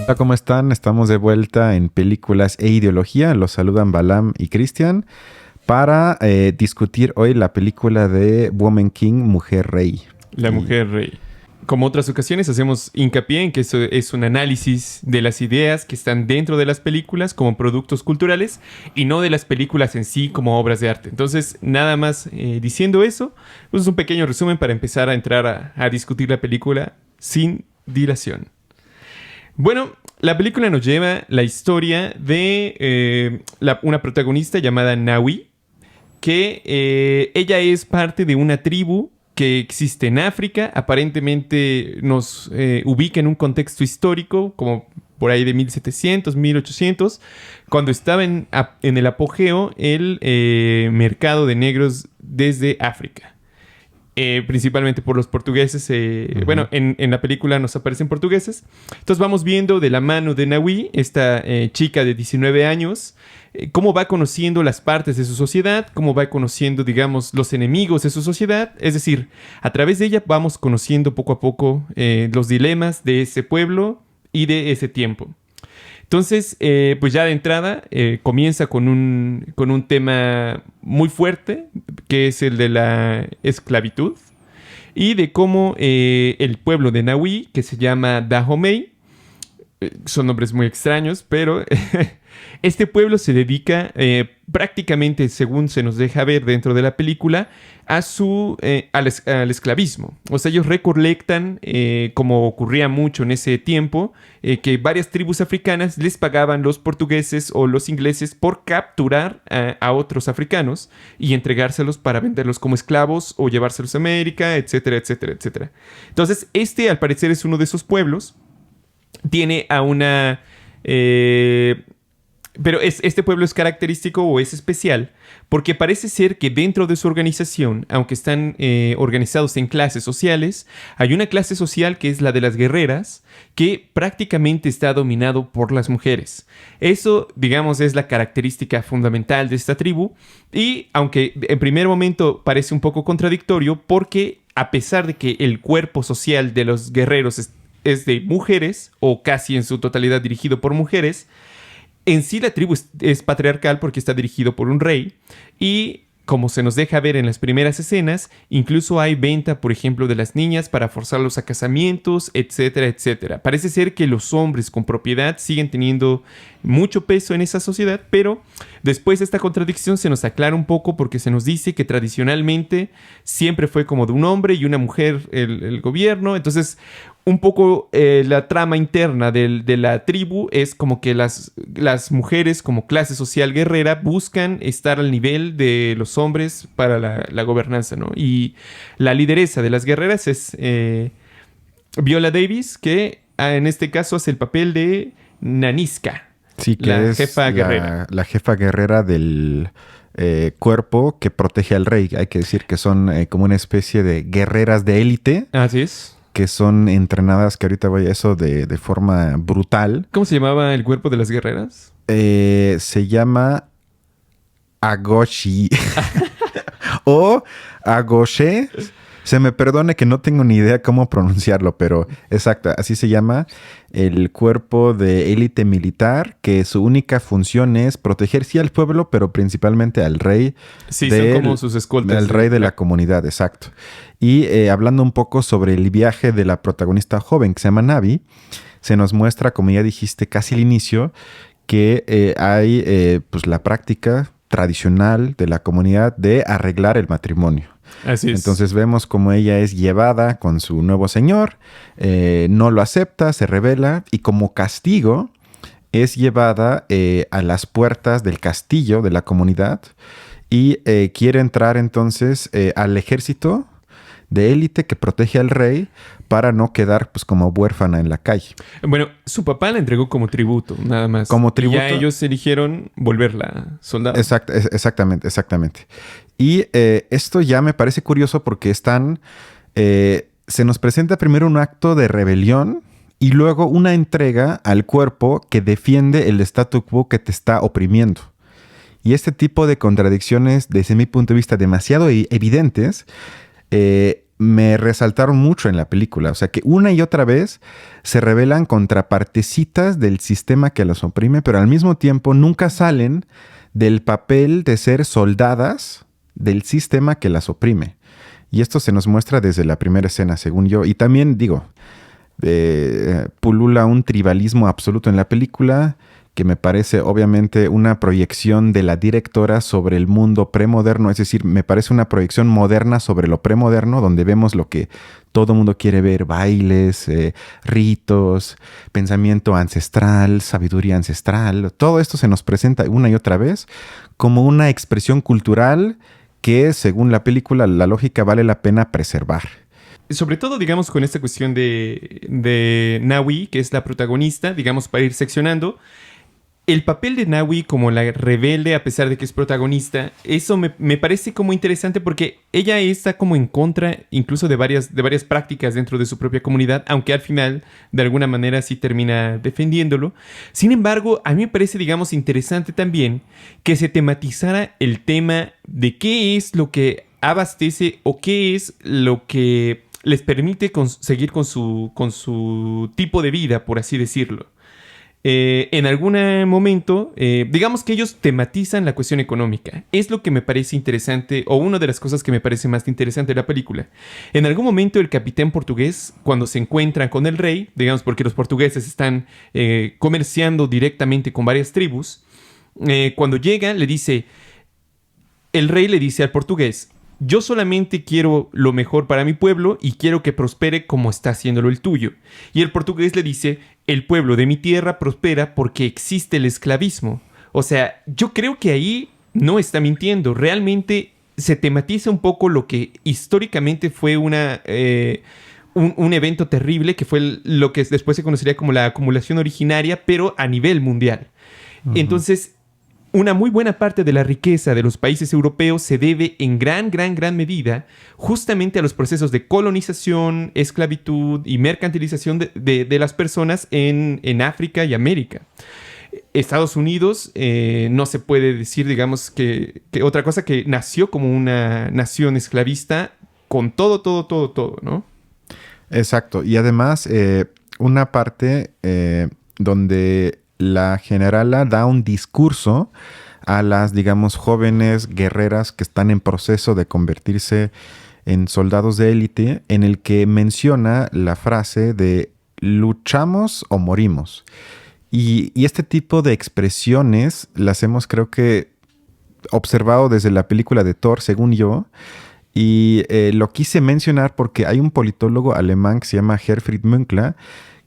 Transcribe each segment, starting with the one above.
Hola, ¿cómo están? Estamos de vuelta en Películas e Ideología. Los saludan Balam y Cristian para discutir hoy la película de Woman King, Mujer Rey. La Mujer Rey. Como otras ocasiones, hacemos hincapié en que eso es un análisis de las ideas que están dentro de las películas como productos culturales y no de las películas en sí como obras de arte. Entonces, nada más diciendo eso, pues es un pequeño resumen para empezar a entrar a discutir la película sin dilación. Bueno, la película nos lleva la historia de una protagonista llamada Nawi, que ella es parte de una tribu que existe en África. Aparentemente nos ubica en un contexto histórico, como por ahí de 1700, 1800, cuando estaba en el apogeo el mercado de negros desde África. Principalmente por los portugueses. Bueno, en la película nos aparecen portugueses. Entonces vamos viendo de la mano de Nawi, esta chica de 19 años, cómo va conociendo las partes de su sociedad, cómo va conociendo, digamos, los enemigos de su sociedad. Es decir, a través de ella vamos conociendo poco a poco los dilemas de ese pueblo y de ese tiempo. Entonces, pues ya de entrada comienza con un tema muy fuerte, que es el de la esclavitud, y de cómo el pueblo de Nawi, que se llama Dahomey, son nombres muy extraños, pero este pueblo se dedica prácticamente, según se nos deja ver dentro de la película, al esclavismo. O sea, ellos recolectan, como ocurría mucho en ese tiempo, que varias tribus africanas les pagaban los portugueses o los ingleses por capturar a otros africanos y entregárselos para venderlos como esclavos o llevárselos a América, etcétera, etcétera, etcétera. Entonces, al parecer es uno de esos pueblos. Tiene a una... pero este pueblo es característico o es especial porque parece ser que dentro de su organización, aunque están organizados en clases sociales, hay una clase social que es la de las guerreras, que prácticamente está dominado por las mujeres. Eso, digamos, es la característica fundamental de esta tribu, y aunque en primer momento parece un poco contradictorio, porque a pesar de que el cuerpo social de los guerreros es de mujeres, o casi en su totalidad dirigido por mujeres, en sí la tribu es patriarcal porque está dirigido por un rey, y como se nos deja ver en las primeras escenas, incluso hay venta, por ejemplo, de las niñas para forzarlos a casamientos, etcétera, etcétera. Parece ser que los hombres con propiedad siguen teniendo mucho peso en esa sociedad, pero después de esta contradicción se nos aclara un poco porque se nos dice que tradicionalmente siempre fue como de un hombre y una mujer el gobierno. Entonces, un poco la trama interna de la tribu es como que las mujeres como clase social guerrera buscan estar al nivel de los hombres para la gobernanza, ¿no? Y la lideresa de las guerreras es Viola Davis, que en este caso hace el papel de Nanisca. Sí, que la es jefa guerrera. La jefa guerrera del cuerpo que protege al rey. Hay que decir que son como una especie de guerreras de élite. Así es. Que son entrenadas, que ahorita voy a eso de forma brutal. ¿Cómo se llamaba el cuerpo de las guerreras? Se llama Agoshi o Agoshe. Se me perdone que no tengo ni idea cómo pronunciarlo, pero exacto, así se llama el cuerpo de élite militar, que su única función es proteger, sí, al pueblo, pero principalmente al rey. Sí, son como sus escoltas. El rey de la comunidad, exacto. Y hablando un poco sobre el viaje de la protagonista joven, que se llama Navi, se nos muestra, como ya dijiste casi al inicio, que hay pues la práctica tradicional de la comunidad de arreglar el matrimonio. Así es. Entonces vemos cómo ella es llevada con su nuevo señor, no lo acepta, se rebela, y como castigo es llevada a las puertas del castillo de la comunidad y quiere entrar entonces al ejército de élite que protege al rey para no quedar pues como huérfana en la calle. Bueno, su papá la entregó como tributo, nada más. Como tributo. Y ya ellos eligieron volverla soldado. Exactamente. Y esto ya me parece curioso porque se nos presenta primero un acto de rebelión y luego una entrega al cuerpo que defiende el statu quo que te está oprimiendo. Y este tipo de contradicciones, desde mi punto de vista, demasiado evidentes, me resaltaron mucho en la película. O sea, que una y otra vez se revelan contrapartecitas del sistema que los oprime, pero al mismo tiempo nunca salen del papel de ser soldadas del sistema que las oprime. Y esto se nos muestra desde la primera escena, según yo. Y también, digo, pulula un tribalismo absoluto en la película, que me parece obviamente una proyección de la directora sobre el mundo premoderno, es decir, me parece una proyección moderna sobre lo premoderno, donde vemos lo que todo mundo quiere ver: bailes, ritos, pensamiento ancestral, sabiduría ancestral. Todo esto se nos presenta una y otra vez como una expresión cultural que, según la película, la lógica vale la pena preservar. Sobre todo, digamos, con esta cuestión de Nawi, que es la protagonista, digamos, para ir seccionando. El papel de Nawi como la rebelde, a pesar de que es protagonista, eso me parece como interesante porque ella está como en contra incluso de varias prácticas dentro de su propia comunidad, aunque al final, de alguna manera, sí termina defendiéndolo. Sin embargo, a mí me parece, digamos, interesante también que se tematizara el tema de qué es lo que abastece o qué es lo que les permite seguir con su tipo de vida, por así decirlo. En algún momento, digamos que ellos tematizan la cuestión económica. Es lo que me parece interesante, o una de las cosas que me parece más interesante de la película. En algún momento el capitán portugués, cuando se encuentra con el rey, digamos porque los portugueses están comerciando directamente con varias tribus, cuando llega le dice, el rey le dice al portugués: yo solamente quiero lo mejor para mi pueblo y quiero que prospere como está haciéndolo el tuyo. Y el portugués le dice: el pueblo de mi tierra prospera porque existe el esclavismo. O sea, yo creo que ahí no está mintiendo. Realmente se tematiza un poco lo que históricamente fue un evento terrible, que fue lo que después se conocería como la acumulación originaria, pero a nivel mundial. Uh-huh. Entonces, una muy buena parte de la riqueza de los países europeos se debe en gran medida justamente a los procesos de colonización, esclavitud y mercantilización de las personas en África y América. Estados Unidos no se puede decir, digamos, que otra cosa que nació como una nación esclavista con todo, ¿no? Exacto. Y además, una parte donde la generala da un discurso a las, digamos, jóvenes guerreras que están en proceso de convertirse en soldados de élite, en el que menciona la frase de luchamos o morimos. Y este tipo de expresiones las hemos, creo que, observado desde la película de Thor, según yo. Y lo quise mencionar porque hay un politólogo alemán que se llama Herfried Münkler,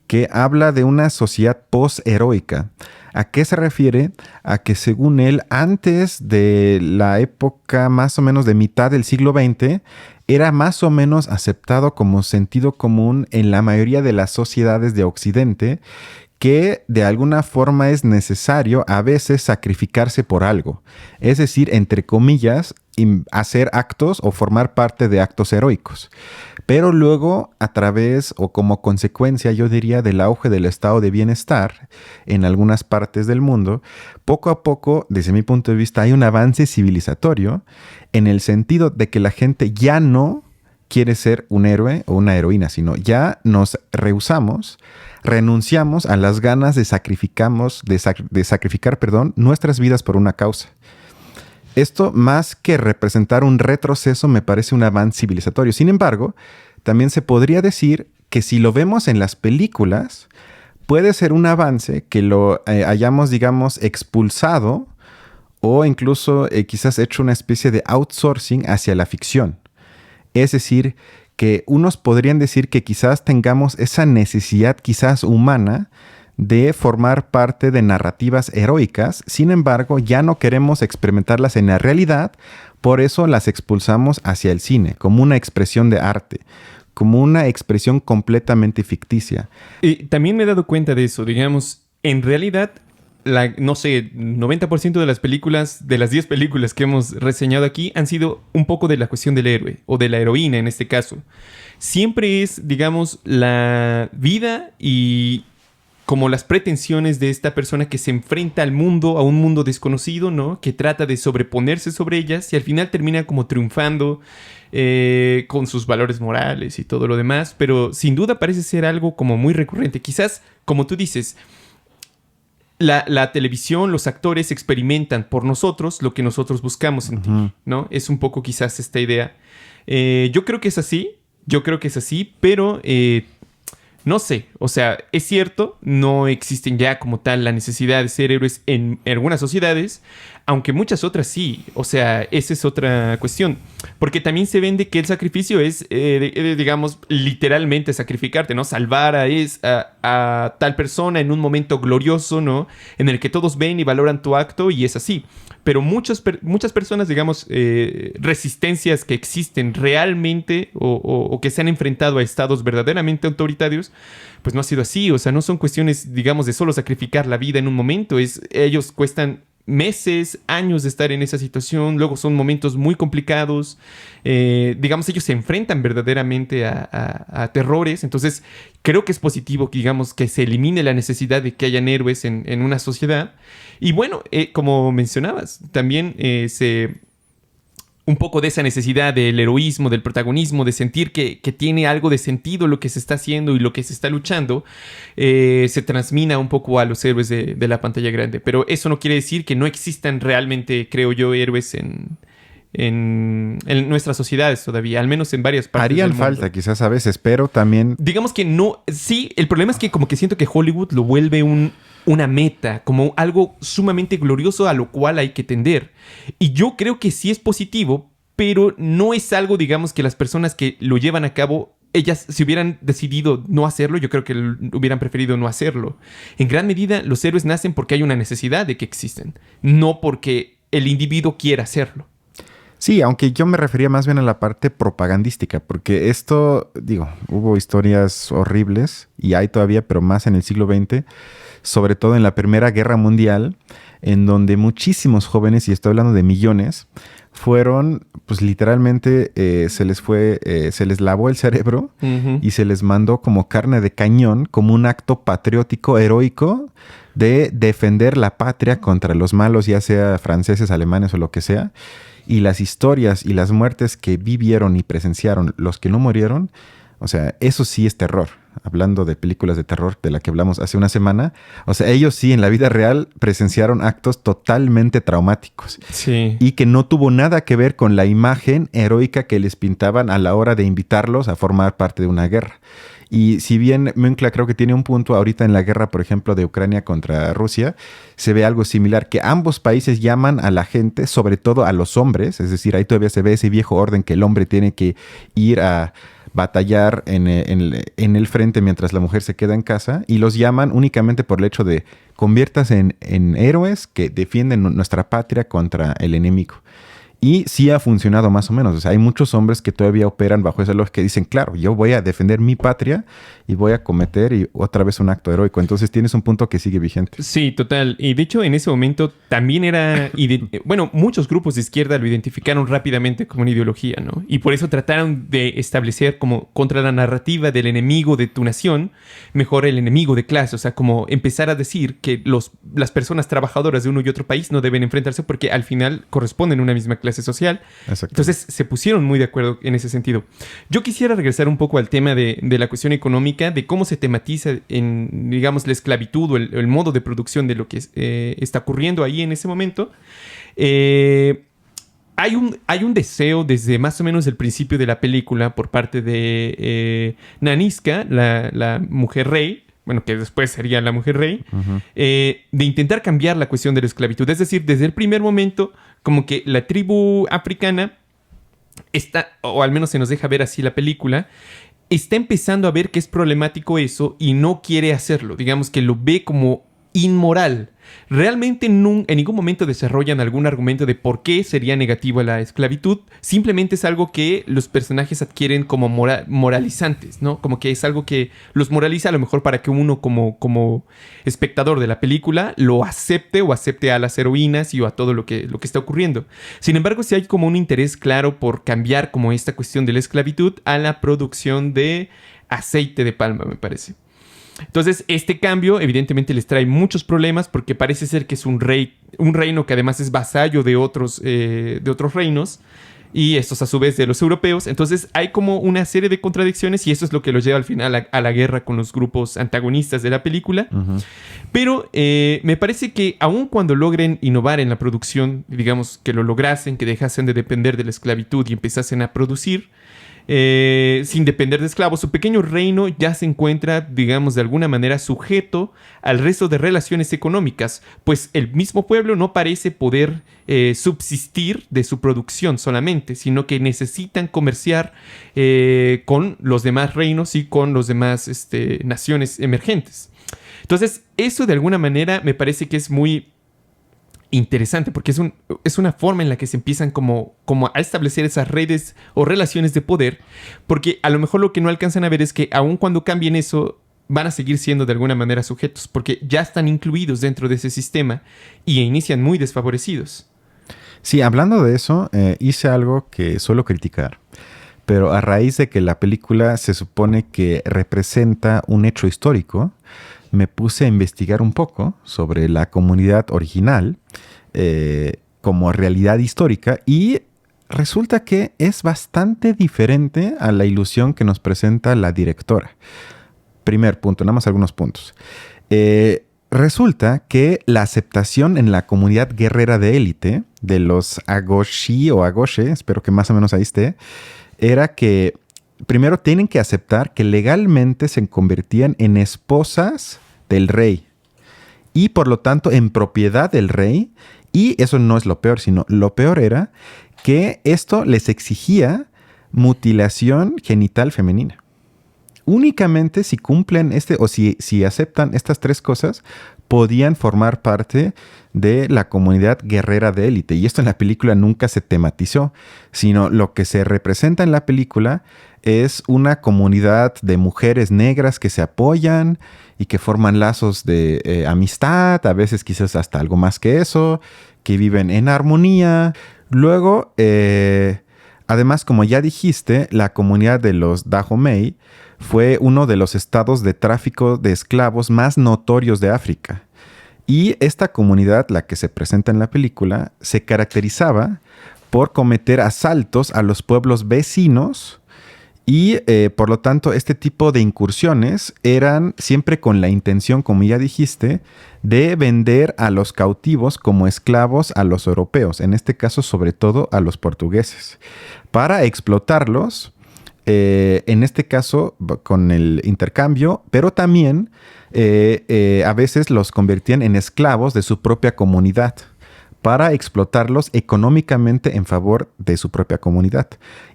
que habla de una sociedad post-heroica. ¿A qué se refiere? A que, según él, antes de la época más o menos de mitad del siglo XX, era más o menos aceptado como sentido común en la mayoría de las sociedades de Occidente que de alguna forma es necesario a veces sacrificarse por algo. Es decir, entre comillas, hacer actos o formar parte de actos heroicos. Pero luego, a través o como consecuencia, yo diría, del auge del estado de bienestar en algunas partes del mundo, poco a poco, desde mi punto de vista, hay un avance civilizatorio en el sentido de que la gente ya no quiere ser un héroe o una heroína, sino ya nos renunciamos a las ganas de sacrificar, nuestras vidas por una causa. Esto, más que representar un retroceso, me parece un avance civilizatorio. Sin embargo, también se podría decir que si lo vemos en las películas, puede ser un avance que lo hayamos, digamos, expulsado o incluso quizás hecho una especie de outsourcing hacia la ficción. Es decir, que unos podrían decir que quizás tengamos esa necesidad quizás humana de formar parte de narrativas heroicas. Sin embargo, ya no queremos experimentarlas en la realidad, por eso las expulsamos hacia el cine, como una expresión de arte, como una expresión completamente ficticia. Y también me he dado cuenta de eso, digamos, en realidad, 90% de las películas, de las 10 películas que hemos reseñado aquí, han sido un poco de la cuestión del héroe, o de la heroína en este caso. Siempre es, digamos, la vida y como las pretensiones de esta persona que se enfrenta al mundo, a un mundo desconocido, ¿no? Que trata de sobreponerse sobre ellas y al final termina como triunfando. con sus valores morales y todo lo demás, pero sin duda parece ser algo como muy recurrente. Quizás, como tú dices, la televisión, los actores experimentan por nosotros lo que nosotros buscamos en ti, ¿no? Es un poco quizás esta idea. Yo creo que es así, pero no sé, o sea, es cierto, no existen ya como tal la necesidad de ser héroes en algunas sociedades, aunque muchas otras sí, o sea, esa es otra cuestión, porque también se vende que el sacrificio es, digamos, literalmente sacrificarte, ¿no? Salvar a tal persona en un momento glorioso, ¿no? En el que todos ven y valoran tu acto y es así. Pero muchas personas, digamos, resistencias que existen realmente o que se han enfrentado a estados verdaderamente autoritarios, pues no ha sido así. O sea, no son cuestiones, digamos, de solo sacrificar la vida en un momento. Ellos cuestan meses, años de estar en esa situación. Luego son momentos muy complicados. Digamos, ellos se enfrentan verdaderamente a terrores. Entonces, creo que es positivo, digamos, que se elimine la necesidad de que hayan héroes en una sociedad. Y bueno, como mencionabas, también un poco de esa necesidad del heroísmo, del protagonismo, de sentir que tiene algo de sentido lo que se está haciendo y lo que se está luchando, se transmina un poco a los héroes de la pantalla grande. Pero eso no quiere decir que no existan realmente, creo yo, héroes en nuestras sociedades todavía, al menos en varias partes Harían del mundo. falta quizás a veces, pero también... Digamos que no... Sí, el problema es que como que siento que Hollywood lo vuelve una meta, como algo sumamente glorioso a lo cual hay que tender. Y yo creo que sí es positivo, pero no es algo, digamos, que las personas que lo llevan a cabo, ellas, si hubieran decidido no hacerlo, yo creo que hubieran preferido no hacerlo. En gran medida, los héroes nacen porque hay una necesidad de que existen, no porque el individuo quiera hacerlo. Sí, aunque yo me refería más bien a la parte propagandística, porque esto, digo, hubo historias horribles y hay todavía, pero más en el siglo XX, sobre todo en la Primera Guerra Mundial, en donde muchísimos jóvenes, y estoy hablando de millones, fueron, pues literalmente se les lavó el cerebro y se les mandó como carne de cañón, como un acto patriótico heroico de defender la patria contra los malos, ya sea franceses, alemanes o lo que sea. Y las historias y las muertes que vivieron y presenciaron los que no murieron, o sea, eso sí es terror. Hablando de películas de terror de la que hablamos hace una semana, o sea, ellos sí en la vida real presenciaron actos totalmente traumáticos. Sí. Y que no tuvo nada que ver con la imagen heroica que les pintaban a la hora de invitarlos a formar parte de una guerra. Y si bien Münkler creo que tiene un punto ahorita en la guerra, por ejemplo, de Ucrania contra Rusia, se ve algo similar, que ambos países llaman a la gente, sobre todo a los hombres, es decir, ahí todavía se ve ese viejo orden que el hombre tiene que ir a batallar en el frente mientras la mujer se queda en casa, y los llaman únicamente por el hecho de conviértase en héroes que defienden nuestra patria contra el enemigo. Y sí ha funcionado más o menos. O sea, hay muchos hombres que todavía operan bajo esa lógica que dicen, claro, yo voy a defender mi patria y voy a cometer otra vez un acto heroico. Entonces tienes un punto que sigue vigente. Sí, total. Y de hecho en ese momento también era... Bueno, muchos grupos de izquierda lo identificaron rápidamente como una ideología, ¿no? Y por eso trataron de establecer como contra la narrativa del enemigo de tu nación, mejor el enemigo de clase. O sea, como empezar a decir que las personas trabajadoras de uno y otro país no deben enfrentarse porque al final corresponden a una misma clase social. Exacto. Entonces se pusieron muy de acuerdo en ese sentido. Yo quisiera regresar un poco al tema de la cuestión económica, de cómo se tematiza en, digamos, la esclavitud o el modo de producción de lo que está ocurriendo ahí en ese momento. Hay un deseo desde más o menos el principio de la película por parte de Nanisca, la mujer rey, bueno, que después sería la mujer rey, de intentar cambiar la cuestión de la esclavitud. Es decir, desde el primer momento, como que la tribu africana está, o al menos se nos deja ver así la película, está empezando a ver que es problemático eso y no quiere hacerlo. Digamos que lo ve como inmoral. Realmente en ningún momento desarrollan algún argumento de por qué sería negativa la esclavitud. Simplemente es algo que los personajes adquieren como moralizantes, ¿no? Como que es algo que los moraliza a lo mejor para que uno como espectador de la película lo acepte o acepte a las heroínas y a todo lo que está ocurriendo. Sin embargo, sí hay como un interés claro por cambiar como esta cuestión de la esclavitud a la producción de aceite de palma, me parece. Entonces, este cambio evidentemente les trae muchos problemas porque parece ser que es un reino que además es vasallo de otros reinos. y estos a su vez de los europeos. Entonces hay como una serie de contradicciones y eso es lo que los lleva al final a la guerra con los grupos antagonistas de la película. Ujú. Pero me parece que aun cuando logren innovar en la producción, digamos que lo lograsen, que dejasen de depender de la esclavitud y empezasen a producir sin depender de esclavos, su pequeño reino ya se encuentra, digamos, de alguna manera sujeto al resto de relaciones económicas, pues el mismo pueblo no parece poder subsistir de su producción solamente, sino que necesitan comerciar con los demás reinos y con los demás naciones emergentes. Entonces, eso de alguna manera me parece que es muy interesante porque es una forma en la que se empiezan como a establecer esas redes o relaciones de poder, porque a lo mejor lo que no alcanzan a ver es que aun cuando cambien eso, van a seguir siendo de alguna manera sujetos, porque ya están incluidos dentro de ese sistema y inician muy desfavorecidos. Sí, hablando de eso, hice algo que suelo criticar, pero a raíz de que la película se supone que representa un hecho histórico, me puse a investigar un poco sobre la comunidad original como realidad histórica y resulta que es bastante diferente a la ilusión que nos presenta la directora. Primer punto, nada más algunos puntos. Resulta que la aceptación en la comunidad guerrera de élite de los Agoshi o Agoshe, espero que más o menos ahí esté, era que primero tienen que aceptar que legalmente se convertían en esposas del rey y por lo tanto en propiedad del rey. Y eso no es lo peor, sino lo peor era que esto les exigía mutilación genital femenina. Únicamente si cumplen o si aceptan estas tres cosas, podían formar parte de la comunidad guerrera de élite. Y esto en la película nunca se tematizó, sino lo que se representa en la película es una comunidad de mujeres negras que se apoyan y que forman lazos de amistad, a veces quizás hasta algo más que eso, que viven en armonía. Luego, además, como ya dijiste, la comunidad de los Dahomey fue uno de los estados de tráfico de esclavos más notorios de África. Y esta comunidad, la que se presenta en la película, se caracterizaba por cometer asaltos a los pueblos vecinos y por lo tanto este tipo de incursiones eran siempre con la intención, como ya dijiste, de vender a los cautivos como esclavos a los europeos, en este caso sobre todo a los portugueses, para explotarlos, en este caso con el intercambio, pero también a veces los convertían en esclavos de su propia comunidad para explotarlos económicamente en favor de su propia comunidad.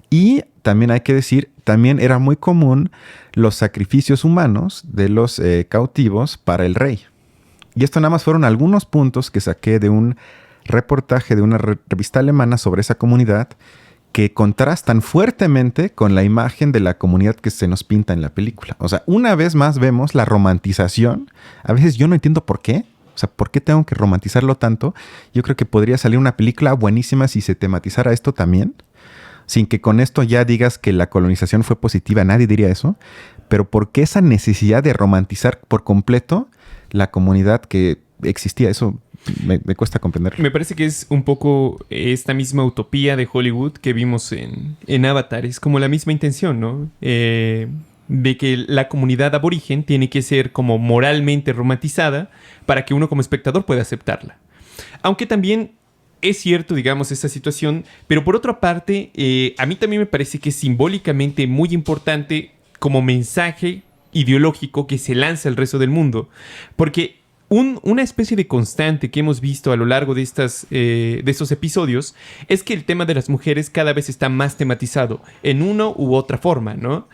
Y también hay que decir, también era muy común los sacrificios humanos de los cautivos para el rey. Y esto nada más fueron algunos puntos que saqué de un reportaje de una revista alemana sobre esa comunidad que contrastan fuertemente con la imagen de la comunidad que se nos pinta en la película. O sea, una vez más vemos la romantización. A veces yo no entiendo por qué. O sea, ¿por qué tengo que romantizarlo tanto? Yo creo que podría salir una película buenísima si se tematizara esto también. Sin que con esto ya digas que la colonización fue positiva, nadie diría eso. Pero ¿por qué esa necesidad de romantizar por completo la comunidad que existía? Eso me cuesta comprender. Me parece que es un poco esta misma utopía de Hollywood que vimos en Avatar. Es como la misma intención, ¿no? De que la comunidad aborigen tiene que ser como moralmente romantizada para que uno como espectador pueda aceptarla. Aunque también es cierto, digamos, esta situación, pero por otra parte, a mí también me parece que es simbólicamente muy importante como mensaje ideológico que se lanza al resto del mundo. Porque una especie de constante que hemos visto a lo largo de estos episodios es que el tema de las mujeres cada vez está más tematizado en una u otra forma, ¿no?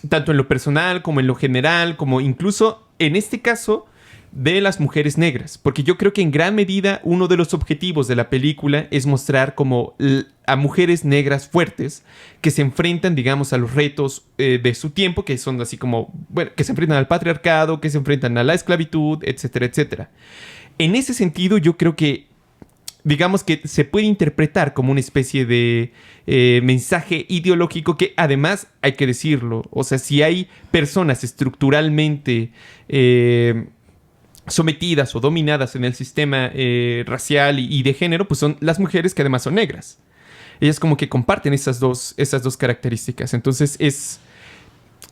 Tanto en lo personal como en lo general, como incluso en este caso de las mujeres negras, porque yo creo que en gran medida uno de los objetivos de la película es mostrar como a mujeres negras fuertes que se enfrentan, digamos, a los retos de su tiempo, que son así como, bueno, que se enfrentan al patriarcado, que se enfrentan a la esclavitud, etcétera, etcétera. En ese sentido, yo creo que, digamos que se puede interpretar como una especie de mensaje ideológico que además hay que decirlo, o sea, si hay personas estructuralmente sometidas o dominadas en el sistema racial y de género, pues son las mujeres que además son negras. Ellas como que comparten esas dos características. Entonces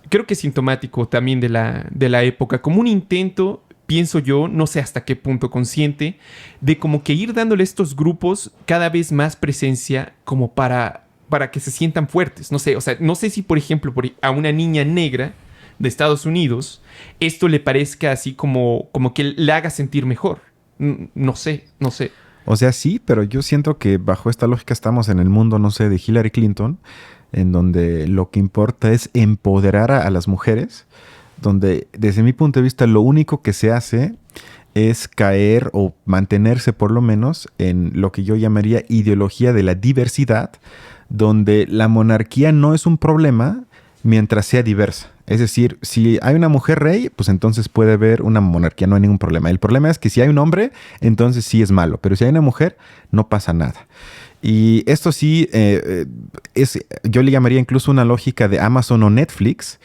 creo que es sintomático también de la época, como un intento, pienso yo, no sé hasta qué punto consciente, de como que ir dándole a estos grupos cada vez más presencia como para que se sientan fuertes. No sé, o sea, no sé si, por ejemplo, a una niña negra de Estados Unidos, esto le parezca así como que le haga sentir mejor. No sé, no sé. O sea, sí, pero yo siento que bajo esta lógica estamos en el mundo, no sé, de Hillary Clinton, en donde lo que importa es empoderar a las mujeres, donde desde mi punto de vista lo único que se hace es caer o mantenerse por lo menos en lo que yo llamaría ideología de la diversidad, donde la monarquía no es un problema mientras sea diversa. Es decir, si hay una mujer rey, pues entonces puede haber una monarquía, no hay ningún problema. El problema es que si hay un hombre, entonces sí es malo, pero si hay una mujer, no pasa nada. Y esto sí, yo le llamaría incluso una lógica de Amazon o Netflix,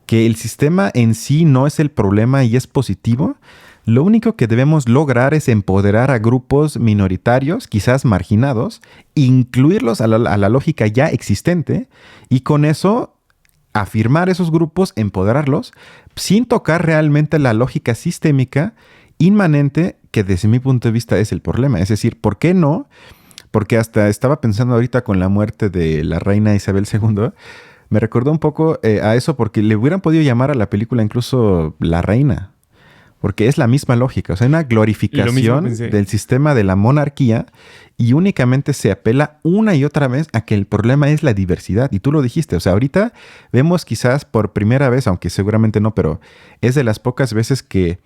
que el sistema en sí no es el problema y es positivo. Lo único que debemos lograr es empoderar a grupos minoritarios, quizás marginados, incluirlos a la lógica ya existente y con eso afirmar esos grupos, empoderarlos, sin tocar realmente la lógica sistémica inmanente que desde mi punto de vista es el problema. Es decir, ¿por qué no? Porque hasta estaba pensando ahorita con la muerte de la reina Isabel II, me recordó un poco a eso porque le hubieran podido llamar a la película incluso La Reina. Porque es la misma lógica, o sea, una glorificación del sistema de la monarquía y únicamente se apela una y otra vez a que el problema es la diversidad. Y tú lo dijiste, o sea, ahorita vemos quizás por primera vez, aunque seguramente no, pero es de las pocas veces que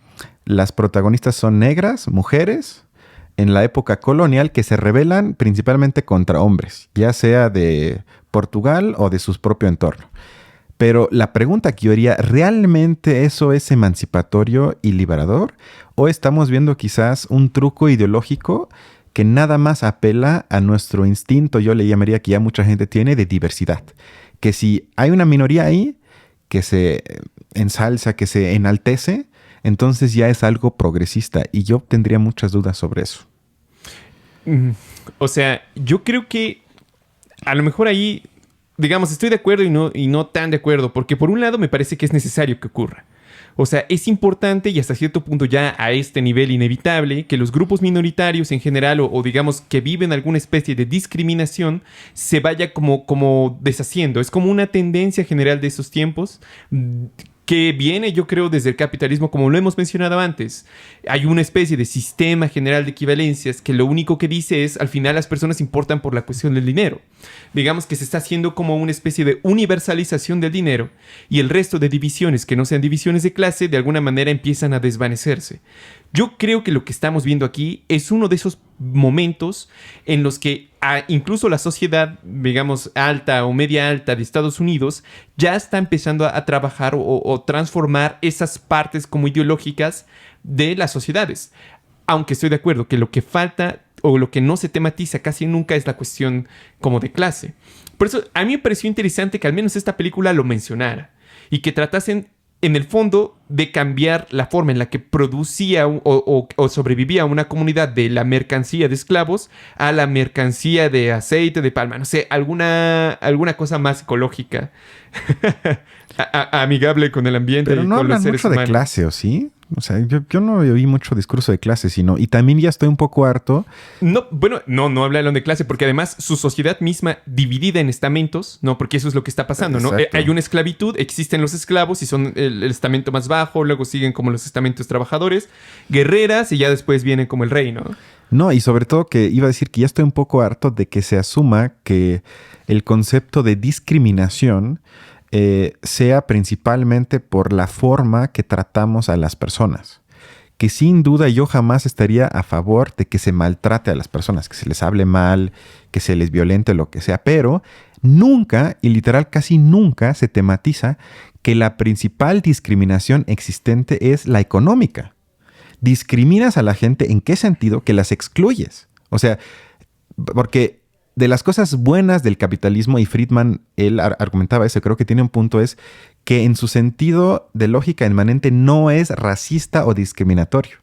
las protagonistas son negras, mujeres, en la época colonial que se rebelan principalmente contra hombres, ya sea de Portugal o de su propio entorno. Pero la pregunta que yo haría, ¿realmente eso es emancipatorio y liberador? ¿O estamos viendo quizás un truco ideológico que nada más apela a nuestro instinto, yo le llamaría que ya mucha gente tiene, de diversidad? Que si hay una minoría ahí que se ensalza, que se enaltece, entonces ya es algo progresista. Y yo tendría muchas dudas sobre eso. O sea, yo creo que a lo mejor ahí, digamos, estoy de acuerdo y no tan de acuerdo, porque por un lado me parece que es necesario que ocurra. O sea, es importante y hasta cierto punto ya a este nivel inevitable que los grupos minoritarios en general o digamos que viven alguna especie de discriminación se vaya como deshaciendo. Es como una tendencia general de esos tiempos que viene, yo creo, desde el capitalismo, como lo hemos mencionado antes. Hay una especie de sistema general de equivalencias que lo único que dice es, al final las personas importan por la cuestión del dinero. Digamos que se está haciendo como una especie de universalización del dinero y el resto de divisiones que no sean divisiones de clase, de alguna manera empiezan a desvanecerse. Yo creo que lo que estamos viendo aquí es uno de esos momentos en los que incluso la sociedad, digamos, alta o media alta de Estados Unidos ya está empezando a trabajar o transformar esas partes como ideológicas de las sociedades. Aunque estoy de acuerdo que lo que falta o lo que no se tematiza casi nunca es la cuestión como de clase. Por eso a mí me pareció interesante que al menos esta película lo mencionara y que tratasen en el fondo de cambiar la forma en la que producía o sobrevivía una comunidad de la mercancía de esclavos a la mercancía de aceite de palma. No sé, alguna cosa más ecológica. Amigable con el ambiente. Pero no con los hablan seres mucho humanos. de clase, ¿o sí? O sea, yo no oí mucho discurso de clase, sino... Y también ya estoy un poco harto. No, bueno, no hablaron de clase porque además su sociedad misma dividida en estamentos, ¿no? Porque eso es lo que está pasando, ¿no? Exacto. Hay una esclavitud, existen los esclavos y son el estamento más bajo, luego siguen como los estamentos trabajadores, guerreras y ya después vienen como el rey, ¿no? No, y sobre todo que iba a decir que ya estoy un poco harto de que se asuma que el concepto de discriminación sea principalmente por la forma que tratamos a las personas. Que sin duda yo jamás estaría a favor de que se maltrate a las personas, que se les hable mal, que se les violente, lo que sea, pero nunca, y literal casi nunca, se tematiza que la principal discriminación existente es la económica. Discriminas a la gente, ¿en qué sentido? Que las excluyes. O sea, porque de las cosas buenas del capitalismo, y Friedman, él argumentaba eso, creo que tiene un punto, es que en su sentido de lógica inmanente no es racista o discriminatorio.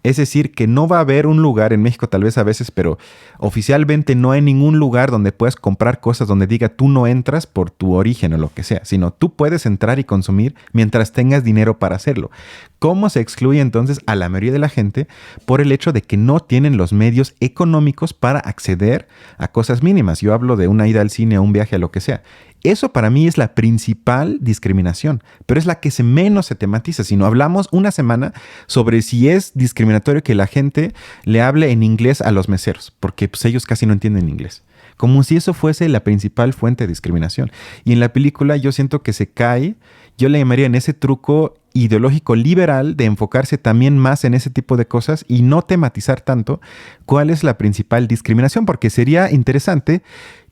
Es decir, que no va a haber un lugar en México, tal vez a veces, pero oficialmente no hay ningún lugar donde puedas comprar cosas donde diga tú no entras por tu origen o lo que sea, sino tú puedes entrar y consumir mientras tengas dinero para hacerlo. ¿Cómo se excluye entonces a la mayoría de la gente? Por el hecho de que no tienen los medios económicos para acceder a cosas mínimas. Yo hablo de una ida al cine, a un viaje, a lo que sea. Eso para mí es la principal discriminación, pero es la que menos se tematiza. Si no hablamos una semana sobre si es discriminatorio que la gente le hable en inglés a los meseros, porque pues, ellos casi no entienden inglés. Como si eso fuese la principal fuente de discriminación. Y en la película yo siento que se cae, yo le llamaría en ese truco ideológico liberal de enfocarse también más en ese tipo de cosas y no tematizar tanto cuál es la principal discriminación, porque sería interesante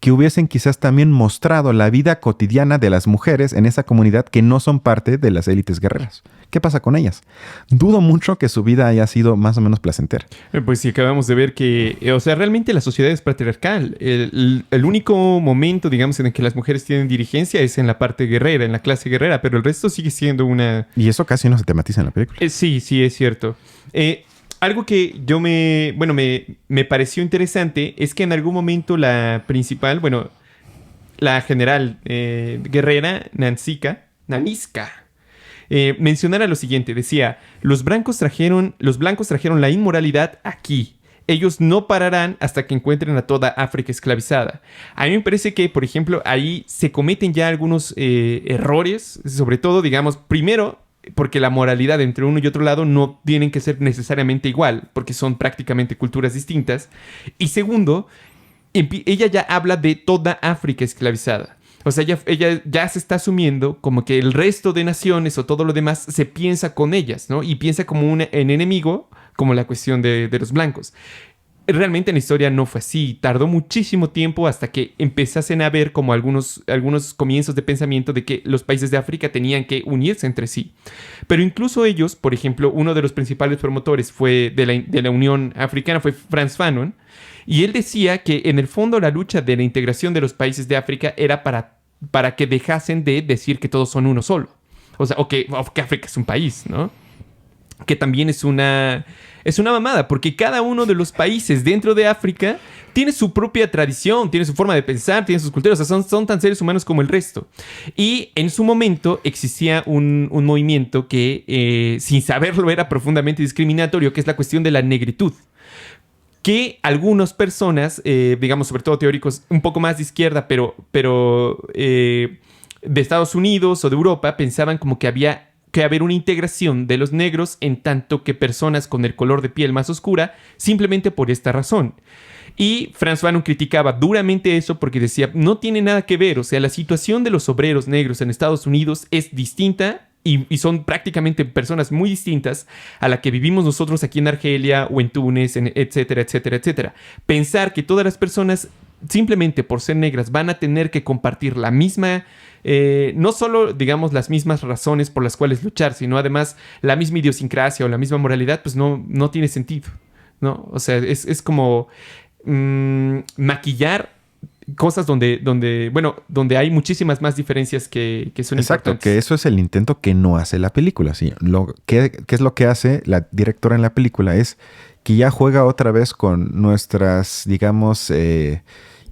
que hubiesen quizás también mostrado la vida cotidiana de las mujeres en esa comunidad que no son parte de las élites guerreras. ¿Qué pasa con ellas? Dudo mucho que su vida haya sido más o menos placentera. Pues sí, acabamos de ver que, o sea, realmente la sociedad es patriarcal. El único momento, digamos, en el que las mujeres tienen dirigencia es en la parte guerrera, en la clase guerrera, pero el resto sigue siendo una... Y eso casi no se tematiza en la película. Sí, es cierto. Algo que me pareció interesante es que en algún momento la principal, la general guerrera, Nanisca, mencionara lo siguiente. Decía, los blancos trajeron la inmoralidad aquí. Ellos no pararán hasta que encuentren a toda África esclavizada. A mí me parece que, por ejemplo, ahí se cometen ya algunos errores, sobre todo, digamos, primero, porque la moralidad entre uno y otro lado no tienen que ser necesariamente igual, porque son prácticamente culturas distintas. Y segundo, ella ya habla de toda África esclavizada. O sea, ella ya se está asumiendo como que el resto de naciones o todo lo demás se piensa con ellas, ¿no? Y piensa como un enemigo, como la cuestión de los blancos. Realmente en la historia no fue así. Tardó muchísimo tiempo hasta que empezasen a ver como algunos comienzos de pensamiento de que los países de África tenían que unirse entre sí. Pero incluso ellos, por ejemplo, uno de los principales promotores de la Unión Africana fue Frantz Fanon. Y él decía que en el fondo la lucha de la integración de los países de África era para que dejasen de decir que todos son uno solo. O sea, o que África es un país, ¿no? Que también es una mamada, porque cada uno de los países dentro de África tiene su propia tradición, tiene su forma de pensar, tiene sus culturas, o sea, son tan seres humanos como el resto. Y en su momento existía un movimiento que, sin saberlo, era profundamente discriminatorio, que es la cuestión de la negritud. Que algunas personas, digamos, sobre todo teóricos un poco más de izquierda, pero de Estados Unidos o de Europa, pensaban como que había que haber una integración de los negros en tanto que personas con el color de piel más oscura, simplemente por esta razón. Y Frantz Fanon criticaba duramente eso porque decía, no tiene nada que ver, o sea, la situación de los obreros negros en Estados Unidos es distinta y son prácticamente personas muy distintas a la que vivimos nosotros aquí en Argelia o en Túnez, etcétera, etcétera, etcétera. Pensar que todas las personas, simplemente por ser negras, van a tener que compartir la misma... no solo, digamos, las mismas razones por las cuales luchar, sino además la misma idiosincrasia o la misma moralidad, pues no tiene sentido, ¿no? O sea, es como maquillar cosas donde hay muchísimas más diferencias que son Exacto, importantes. que eso es el intento que no hace la película. ¿Sí? ¿Qué es lo que hace la directora en la película? Es que ya juega otra vez con nuestras, digamos...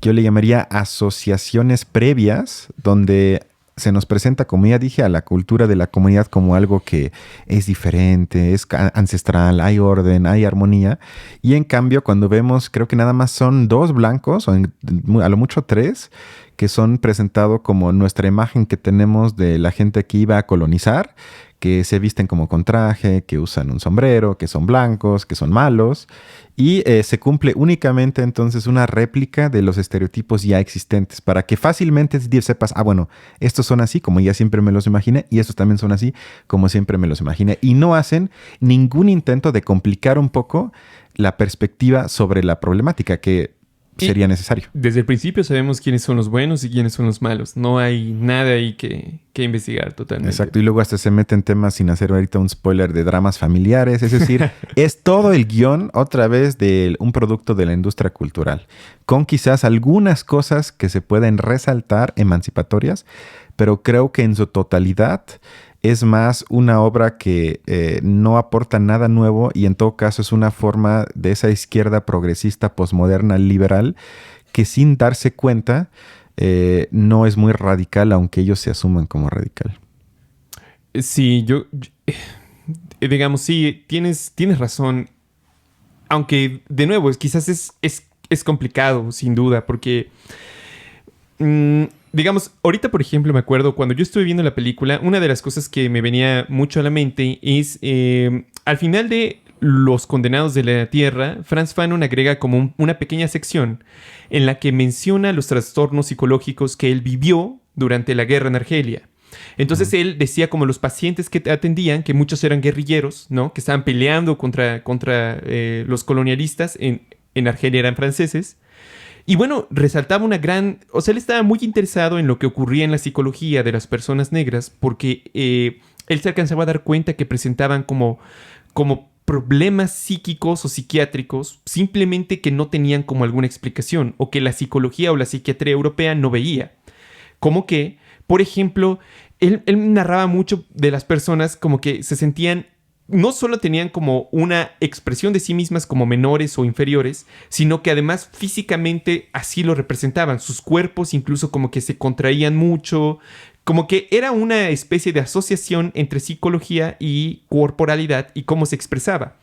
yo le llamaría asociaciones previas, donde se nos presenta, como ya dije, a la cultura de la comunidad como algo que es diferente, es ancestral, hay orden, hay armonía. Y en cambio, cuando vemos, creo que nada más son 2 blancos, o a lo mucho 3, que son presentados como nuestra imagen que tenemos de la gente que iba a colonizar, que se visten como con traje, que usan un sombrero, que son blancos, que son malos. Y se cumple únicamente entonces una réplica de los estereotipos ya existentes para que fácilmente sepas, bueno, estos son así como ya siempre me los imaginé y estos también son así como siempre me los imaginé. Y no hacen ningún intento de complicar un poco la perspectiva sobre la problemática que sería necesario. Desde el principio sabemos quiénes son los buenos y quiénes son los malos. No hay nada ahí que investigar totalmente. Exacto. Y luego hasta se mete en temas, sin hacer ahorita un spoiler, de dramas familiares. Es decir, es todo el guión otra vez de un producto de la industria cultural. Con quizás algunas cosas que se pueden resaltar emancipatorias, pero creo que en su totalidad es más una obra que no aporta nada nuevo y en todo caso es una forma de esa izquierda progresista, posmoderna, liberal, que sin darse cuenta no es muy radical, aunque ellos se asuman como radical. Sí, digamos, sí, tienes razón. Aunque, de nuevo, quizás es complicado, sin duda, porque, digamos, ahorita, por ejemplo, me acuerdo, cuando yo estuve viendo la película, una de las cosas que me venía mucho a la mente es, al final de Los Condenados de la Tierra, Frantz Fanon agrega como una pequeña sección en la que menciona los trastornos psicológicos que él vivió durante la guerra en Argelia. Entonces él decía como los pacientes que atendían, que muchos eran guerrilleros, ¿no? Que estaban peleando contra los colonialistas, en Argelia eran franceses. Y bueno, resaltaba una gran... O sea, él estaba muy interesado en lo que ocurría en la psicología de las personas negras porque él se alcanzaba a dar cuenta que presentaban como problemas psíquicos o psiquiátricos simplemente que no tenían como alguna explicación o que la psicología o la psiquiatría europea no veía. Como que, por ejemplo, él narraba mucho de las personas como que se sentían, no solo tenían como una expresión de sí mismas como menores o inferiores, sino que además físicamente así lo representaban. Sus cuerpos incluso como que se contraían mucho, como que era una especie de asociación entre psicología y corporalidad y cómo se expresaba.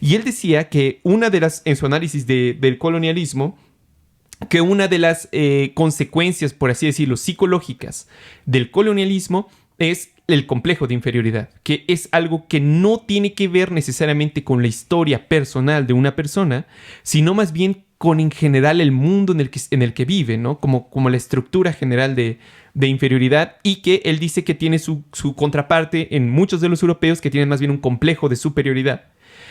Y él decía que en su análisis del colonialismo, que una de las consecuencias, por así decirlo, psicológicas del colonialismo es el complejo de inferioridad, que es algo que no tiene que ver necesariamente con la historia personal de una persona, sino más bien con en general el mundo en el que vive, ¿no? Como la estructura general de inferioridad, y que él dice que tiene su contraparte en muchos de los europeos que tienen más bien un complejo de superioridad.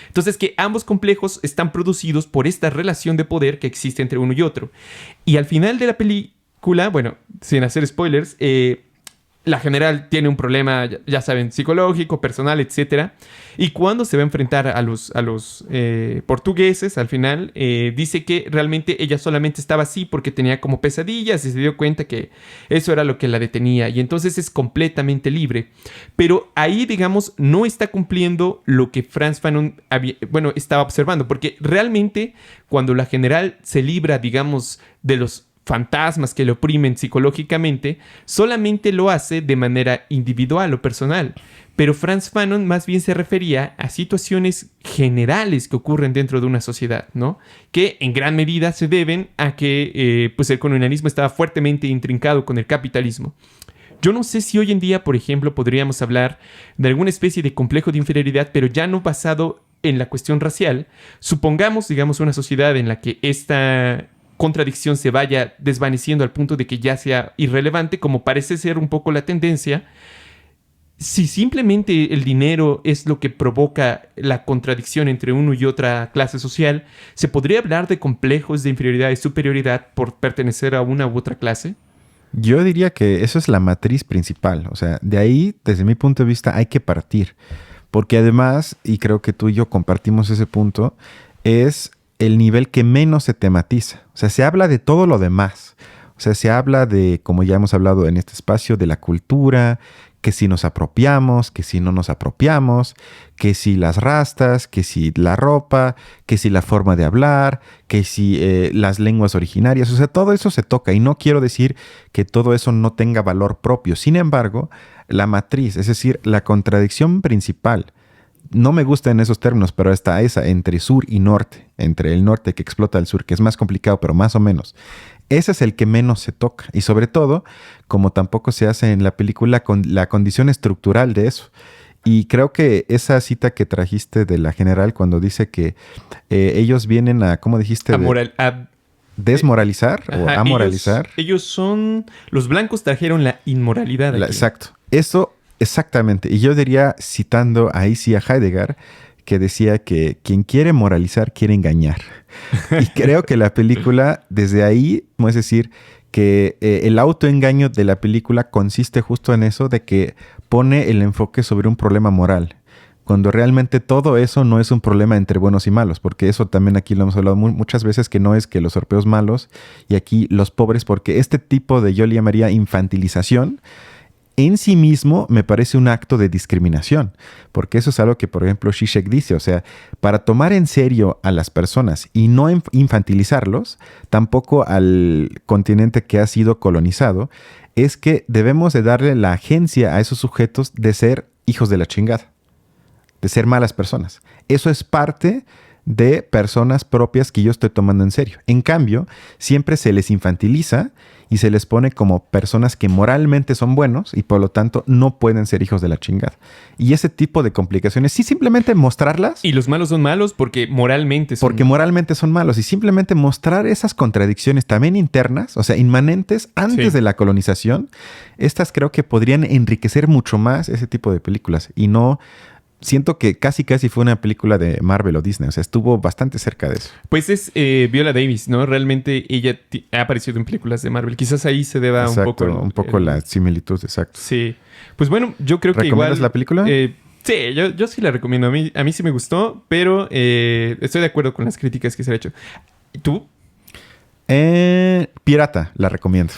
Entonces, que ambos complejos están producidos por esta relación de poder que existe entre uno y otro. Y al final de la película, bueno, sin hacer spoilers, la general tiene un problema, ya saben, psicológico, personal, etc. Y cuando se va a enfrentar a los portugueses, al final, dice que realmente ella solamente estaba así porque tenía como pesadillas y se dio cuenta que eso era lo que la detenía. Y entonces es completamente libre. Pero ahí, digamos, no está cumpliendo lo que Frantz Fanon estaba observando. Porque realmente, cuando la general se libra, digamos, de los fantasmas que le oprimen psicológicamente, solamente lo hace de manera individual o personal. Pero Frantz Fanon más bien se refería a situaciones generales que ocurren dentro de una sociedad, ¿no? Que en gran medida se deben a que pues el colonialismo estaba fuertemente intrincado con el capitalismo. Yo no sé si hoy en día, por ejemplo, podríamos hablar de alguna especie de complejo de inferioridad, pero ya no basado en la cuestión racial. Supongamos, digamos, una sociedad en la que esta contradicción se vaya desvaneciendo al punto de que ya sea irrelevante, como parece ser un poco la tendencia. Si simplemente el dinero es lo que provoca la contradicción entre uno y otra clase social, ¿se podría hablar de complejos de inferioridad y superioridad por pertenecer a una u otra clase? Yo diría que eso es la matriz principal. O sea, de ahí, desde mi punto de vista, hay que partir. Porque además, y creo que tú y yo compartimos ese punto, es el nivel que menos se tematiza. O sea, se habla de todo lo demás. O sea, se habla de, como ya hemos hablado en este espacio, de la cultura, que si nos apropiamos, que si no nos apropiamos, que si las rastas, que si la ropa, que si la forma de hablar, que si las lenguas originarias. O sea, todo eso se toca. Y no quiero decir que todo eso no tenga valor propio. Sin embargo, la matriz, es decir, la contradicción principal, no me gusta en esos términos, pero está esa entre sur y norte, entre el norte que explota el sur, que es más complicado, pero más o menos. Ese es el que menos se toca. Y sobre todo, como tampoco se hace en la película, con la condición estructural de eso. Y creo que esa cita que trajiste de la general cuando dice que ellos vienen a, ¿cómo dijiste? ¿Desmoralizar o amoralizar? Los blancos trajeron la inmoralidad aquí. Exacto. Eso, exactamente. Y yo diría, citando ahí sí a Heidegger, que decía que quien quiere moralizar quiere engañar. Y creo que la película, desde ahí, es decir, que el autoengaño de la película consiste justo en eso, de que pone el enfoque sobre un problema moral, cuando realmente todo eso no es un problema entre buenos y malos, porque eso también aquí lo hemos hablado muchas veces, que no es que los europeos malos y aquí los pobres, porque este tipo de, yo le llamaría infantilización, en sí mismo me parece un acto de discriminación, porque eso es algo que, por ejemplo, Zizek dice, o sea, para tomar en serio a las personas y no infantilizarlos, tampoco al continente que ha sido colonizado, es que debemos de darle la agencia a esos sujetos de ser hijos de la chingada, de ser malas personas. Eso es parte de personas propias que yo estoy tomando en serio. En cambio, siempre se les infantiliza y se les pone como personas que moralmente son buenos y por lo tanto no pueden ser hijos de la chingada. Y ese tipo de complicaciones, sí, simplemente mostrarlas. Y los malos son malos porque moralmente son... Porque moralmente son malos. Y simplemente mostrar esas contradicciones también internas, o sea, inmanentes antes de la colonización, estas creo que podrían enriquecer mucho más ese tipo de películas. Y no... Siento que casi fue una película de Marvel o Disney. O sea, estuvo bastante cerca de eso. Pues es Viola Davis, ¿no? Realmente ella ha aparecido en películas de Marvel. Quizás ahí se deba un poco la similitud, exacto. Sí. Pues bueno, yo creo que igual... ¿Recomiendas la película? Sí, yo sí la recomiendo. A mí sí me gustó, pero estoy de acuerdo con las críticas que se han hecho. ¿Tú? Pirata, la recomiendo.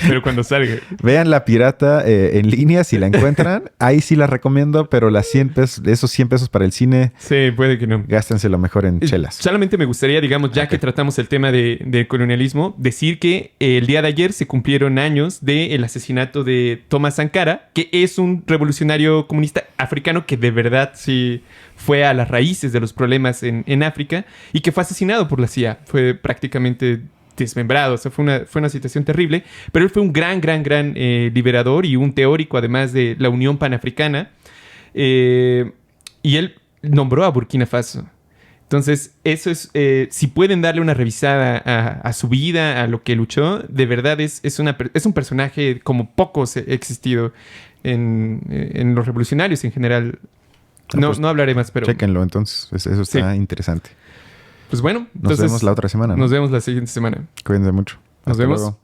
Pero cuando salga. Vean la pirata en línea si la encuentran. Ahí sí la recomiendo, pero las 100 pesos, esos 100 pesos para el cine, sí, puede que no. Gástenselo mejor en chelas. Solamente me gustaría, digamos, ya que tratamos el tema del colonialismo, decir que el día de ayer se cumplieron años del asesinato de Thomas Sankara, que es un revolucionario comunista africano que de verdad sí fue a las raíces de los problemas en África y que fue asesinado por la CIA. Fue prácticamente desmembrado. O sea, fue una situación terrible. Pero él fue un gran liberador y un teórico, además de la Unión Panafricana. Y él nombró a Burkina Faso. Entonces, eso es... si pueden darle una revisada a su vida, a lo que luchó, de verdad es un personaje como pocos ha existido en los revolucionarios en general. No hablaré más, pero... Chéquenlo, entonces. Eso está interesante. Pues bueno. Nos vemos la otra semana, ¿no? Nos vemos la siguiente semana. Cuídense mucho. Nos vemos. Luego.